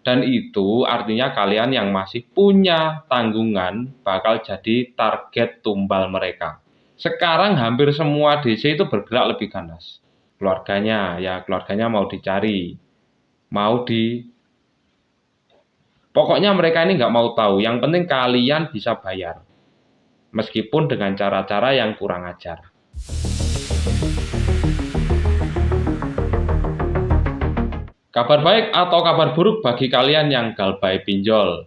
Dan itu artinya kalian yang masih punya tanggungan bakal jadi target tumbal mereka. Sekarang hampir semua DC itu bergerak lebih ganas. Keluarganya mau dicari, mau di... Pokoknya mereka ini nggak mau tahu, yang penting kalian bisa bayar. Meskipun dengan cara-cara yang kurang ajar. Kabar baik atau kabar buruk bagi kalian yang galbay pinjol.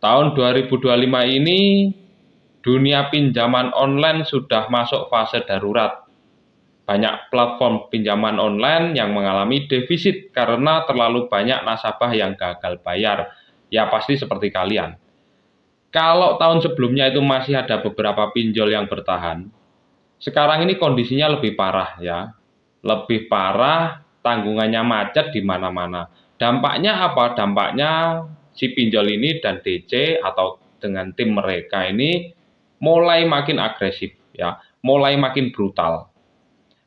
Tahun 2025 ini, dunia pinjaman online sudah masuk fase darurat. Banyak platform pinjaman online yang mengalami defisit karena terlalu banyak nasabah yang gagal bayar. Ya pasti seperti kalian. Kalau tahun sebelumnya itu masih ada beberapa pinjol yang bertahan, sekarang ini kondisinya lebih parah ya. Lebih parah, tanggungannya macet di mana-mana. Dampaknya apa? Dampaknya si pinjol ini dan DC atau dengan tim mereka ini mulai makin agresif ya, mulai makin brutal.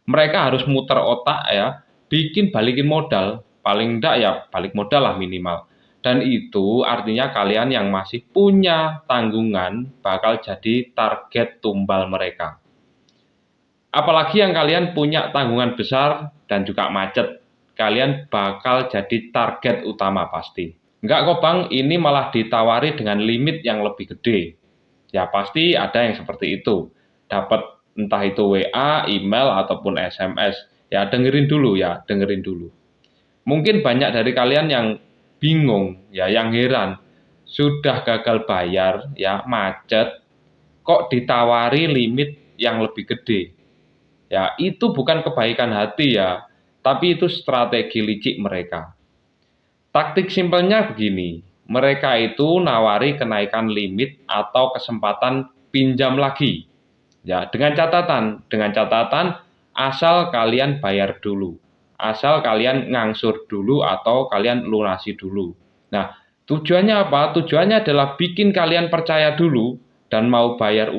Mereka harus muter otak ya, bikin balikin modal, paling enggak ya balik modal lah minimal. Dan itu artinya kalian yang masih punya tanggungan bakal jadi target tumbal mereka. Apalagi yang kalian punya tanggungan besar dan juga macet, kalian bakal jadi target utama pasti. Enggak kok bang, ini malah ditawari dengan limit yang lebih gede. Ya pasti ada yang seperti itu. Dapat entah itu WA, email, ataupun SMS. Ya dengerin dulu ya, dengerin dulu. Mungkin banyak dari kalian yang bingung, ya yang heran. Sudah gagal bayar, ya macet, kok ditawari limit yang lebih gede. Ya, itu bukan kebaikan hati ya, tapi itu strategi licik mereka. Taktik simpelnya begini, mereka itu nawari kenaikan limit atau kesempatan pinjam lagi. Ya, dengan catatan asal kalian bayar dulu. Asal kalian ngangsur dulu atau kalian lunasi dulu. Nah, tujuannya apa? Tujuannya adalah bikin kalian percaya dulu dan mau bayar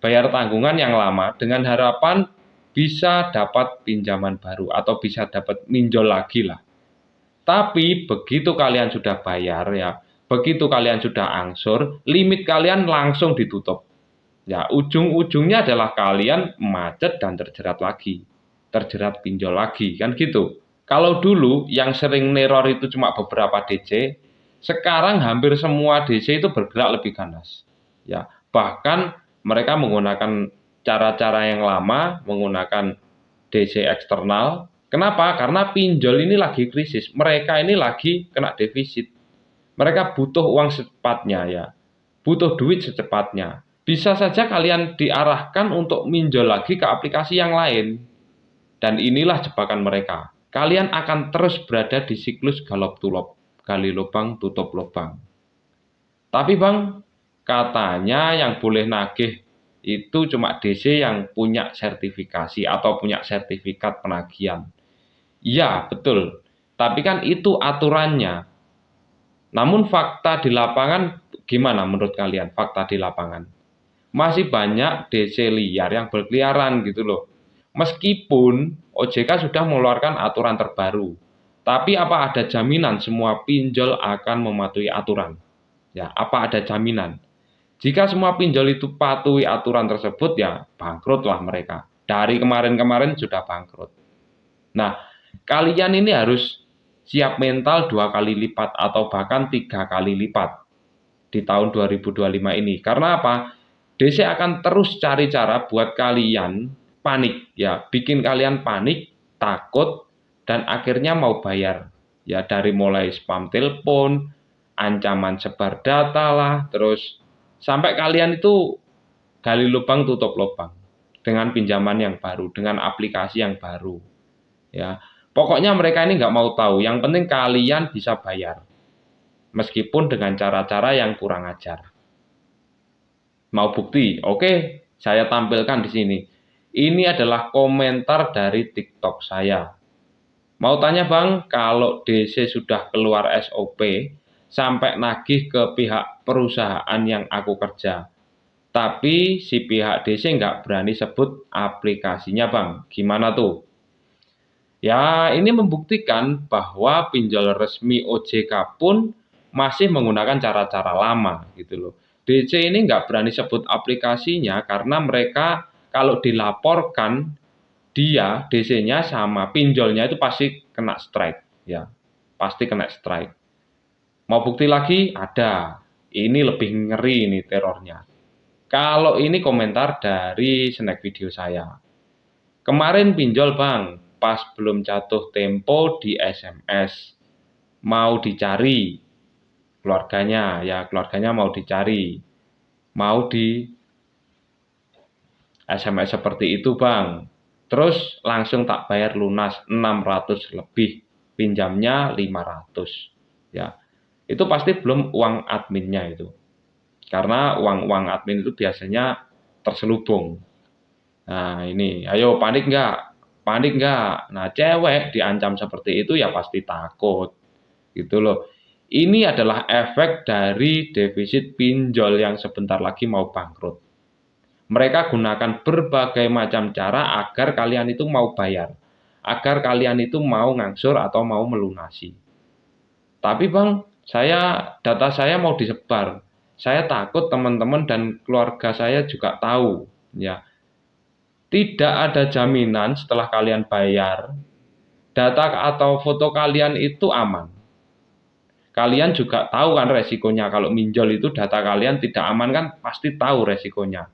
bayar tanggungan yang lama dengan harapan bisa dapat pinjaman baru atau bisa dapat minjol lagi lah. Tapi begitu kalian sudah bayar ya, begitu kalian sudah angsur, limit kalian langsung ditutup. Ya, ujung-ujungnya adalah kalian macet dan terjerat lagi. Terjerat pinjol lagi, kan gitu. Kalau dulu yang sering neror itu cuma beberapa DC, sekarang hampir semua DC itu bergerak lebih ganas. Ya, bahkan mereka menggunakan cara-cara yang lama, menggunakan DC eksternal. Kenapa? Karena pinjol ini lagi krisis. Mereka ini lagi kena defisit. Mereka butuh uang secepatnya ya. Butuh duit secepatnya. Bisa saja kalian diarahkan untuk minjol lagi ke aplikasi yang lain. Dan inilah jebakan mereka. Kalian akan terus berada di siklus galop-tulop. Gali lubang, tutup lubang. Tapi bang, katanya yang boleh nagih itu cuma DC yang punya sertifikasi atau punya sertifikat penagihan. Iya, betul. Tapi kan itu aturannya. Namun fakta di lapangan gimana menurut kalian? Fakta di lapangan. Masih banyak DC liar yang berkeliaran gitu loh. Meskipun OJK sudah mengeluarkan aturan terbaru. Tapi apa ada jaminan semua pinjol akan mematuhi aturan? Ya, apa ada jaminan? Jika semua pinjol itu patuhi aturan tersebut, ya bangkrutlah mereka. Dari kemarin-kemarin sudah bangkrut. Nah, kalian ini harus siap mental 2 kali lipat atau bahkan 3 kali lipat di tahun 2025 ini. Karena apa? DC akan terus cari cara buat kalian panik, ya, bikin kalian panik, takut, dan akhirnya mau bayar. Ya, dari mulai spam telepon, ancaman sebar data lah, terus sampai kalian itu gali lubang tutup lubang dengan pinjaman yang baru, dengan aplikasi yang baru. Ya, pokoknya mereka ini nggak mau tahu. Yang penting kalian bisa bayar, meskipun dengan cara-cara yang kurang ajar. Mau bukti? Oke, saya tampilkan di sini. Ini adalah komentar dari TikTok saya. Mau tanya bang, kalau DC sudah keluar SOP, sampai nagih ke pihak perusahaan yang aku kerja. Tapi si pihak DC nggak berani sebut aplikasinya bang. Gimana tuh? Ya, ini membuktikan bahwa pinjol resmi OJK pun masih menggunakan cara-cara lama gitu loh. DC ini nggak berani sebut aplikasinya karena mereka kalau dilaporkan dia DC-nya sama pinjolnya itu pasti kena strike ya. Pasti kena strike. Mau bukti lagi? Ada. Ini lebih ngeri ini terornya. Kalau ini komentar dari snack video saya. Kemarin pinjol bang, pas belum jatuh tempo di SMS. Mau dicari keluarganya, ya keluarganya mau dicari. Mau di SMS seperti itu bang. Terus langsung tak bayar lunas 600 lebih. Pinjamnya 500. Ya, itu pasti belum uang adminnya itu. Karena uang-uang admin itu biasanya terselubung. Nah ini, ayo panik nggak? Panik nggak? Nah cewek diancam seperti itu ya pasti takut. Gitu loh. Ini adalah efek dari defisit pinjol yang sebentar lagi mau bangkrut. Mereka gunakan berbagai macam cara agar kalian itu mau bayar. Agar kalian itu mau ngangsur atau mau melunasi. Tapi bang, data saya mau disebar. Saya takut teman-teman dan keluarga saya juga tahu. Ya, tidak ada jaminan setelah kalian bayar, data atau foto kalian itu aman. Kalian juga tahu kan resikonya kalau minjol itu data kalian tidak aman kan pasti tahu resikonya.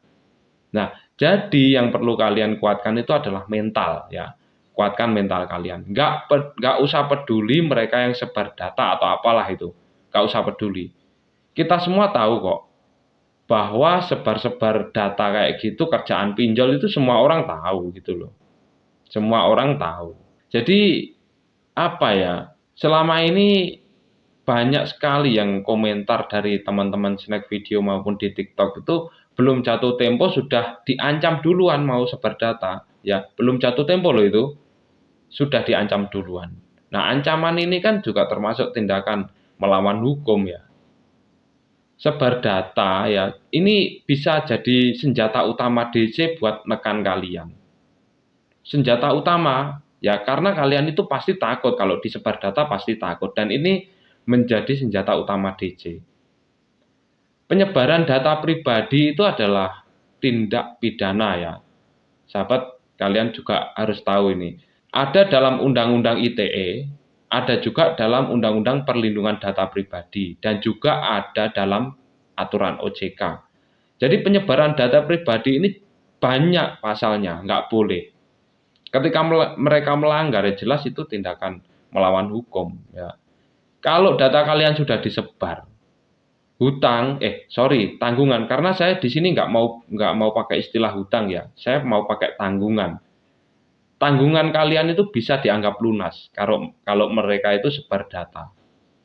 Nah, jadi yang perlu kalian kuatkan itu adalah mental ya. Kuatkan mental kalian. Nggak usah peduli mereka yang sebar data atau apalah itu. Nggak usah peduli. Kita semua tahu kok bahwa sebar-sebar data kayak gitu kerjaan pinjol itu semua orang tahu gitu loh. Semua orang tahu. Jadi apa ya? Selama ini banyak sekali yang komentar dari teman-teman snack video maupun di TikTok itu belum jatuh tempo sudah diancam duluan mau sebar data. Ya, belum jatuh tempo loh itu. Sudah diancam duluan. Nah, ancaman ini kan juga termasuk tindakan melawan hukum ya. Sebar data ya, ini bisa jadi senjata utama DC buat nekan kalian. Senjata utama ya karena kalian itu pasti takut kalau disebar data pasti takut dan ini menjadi senjata utama DC. Penyebaran data pribadi itu adalah tindak pidana ya. Sahabat, kalian juga harus tahu ini. Ada dalam Undang-Undang ITE, ada juga dalam Undang-Undang Perlindungan Data Pribadi, dan juga ada dalam aturan OJK. Jadi penyebaran data pribadi ini banyak pasalnya, nggak boleh. Ketika mereka melanggar, ya jelas itu tindakan melawan hukum. Ya. Kalau data kalian sudah disebar, tanggungan. Karena saya di sini nggak mau pakai istilah hutang ya, saya mau pakai tanggungan. Tanggungan kalian itu bisa dianggap lunas kalau mereka itu sebar data.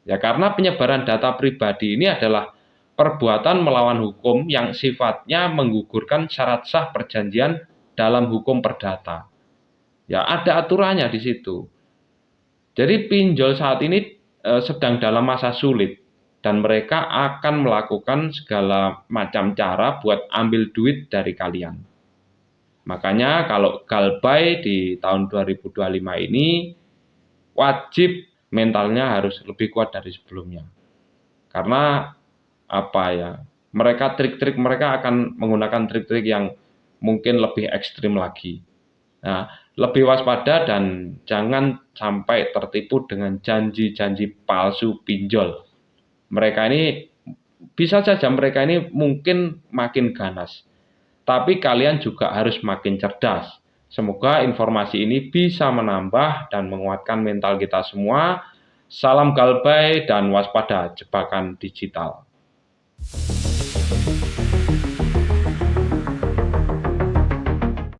Ya karena penyebaran data pribadi ini adalah perbuatan melawan hukum yang sifatnya menggugurkan syarat sah perjanjian dalam hukum perdata. Ya ada aturannya di situ. Jadi pinjol saat ini sedang dalam masa sulit dan mereka akan melakukan segala macam cara buat ambil duit dari kalian. Makanya kalau Galbay di tahun 2025 ini wajib mentalnya harus lebih kuat dari sebelumnya. Karena apa ya? Trik-trik mereka akan menggunakan trik-trik yang mungkin lebih ekstrim lagi. Nah, lebih waspada dan jangan sampai tertipu dengan janji-janji palsu pinjol. Bisa saja mereka ini mungkin makin ganas. Tapi kalian juga harus makin cerdas. Semoga informasi ini bisa menambah dan menguatkan mental kita semua. Salam galbay dan waspada jebakan digital.